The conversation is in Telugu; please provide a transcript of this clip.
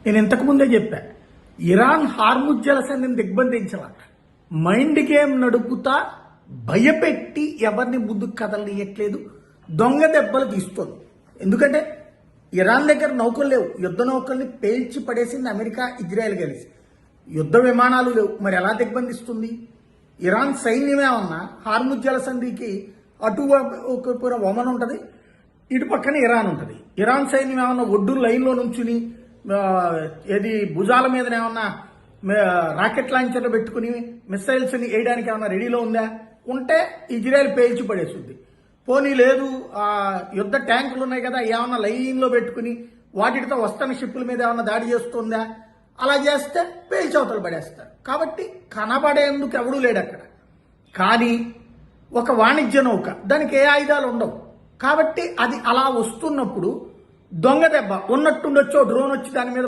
నేను ఇంతకుముందే చెప్పా, ఇరాన్ హార్ముజ్ జలసంధిని దిగ్బంధించాల, మైండ్ గేమ్ నడుపుతా భయపెట్టి ఎవరిని ముందుకు కదలనీయట్లేదు, దొంగ దెబ్బలు తీస్తుంది. ఎందుకంటే ఇరాన్ దగ్గర నౌకలు లేవు, యుద్ధ నౌకల్ని పేల్చి పడేసింది అమెరికా ఇజ్రాయెల్ కలిసి. యుద్ధ విమానాలు లేవు, మరి ఎలా దిగ్బంధిస్తుంది? ఇరాన్ సైన్యమేమన్నా హార్ముజ్ జలసంధికి అటు ఒమన్ ఉంటుంది, ఇటు పక్కన ఇరాన్ ఉంటుంది. ఇరాన్ సైన్యం ఏమన్నా ఒడ్డు లైన్లో నుంచుని ఏది భుజాల మీద ఏమన్నా రాకెట్ లాంచర్లు పెట్టుకుని మిసైల్స్ని వేయడానికి ఏమన్నా రెడీలో ఉందా? ఉంటే ఇజ్రాయెల్ పేల్చి పడేస్తుంది. పోనీ లేదు, యుద్ధ ట్యాంకులు ఉన్నాయి కదా, ఏమన్నా లైన్లో పెట్టుకుని వాటితో వస్తున్న షిప్పుల మీద ఏమన్నా దాడి చేస్తుందా? అలా చేస్తే పేల్చి అవతలు పడేస్తారు. కాబట్టి కనబడేందుకు ఎవడూ లేడు అక్కడ. కానీ ఒక వాణిజ్య నౌక, దానికి ఏ ఆయుధాలు ఉండవు. కాబట్టి అది అలా వస్తున్నప్పుడు దొంగ దెబ్బ ఉన్నట్టుండొచ్చో డ్రోన్ వచ్చి దాని మీద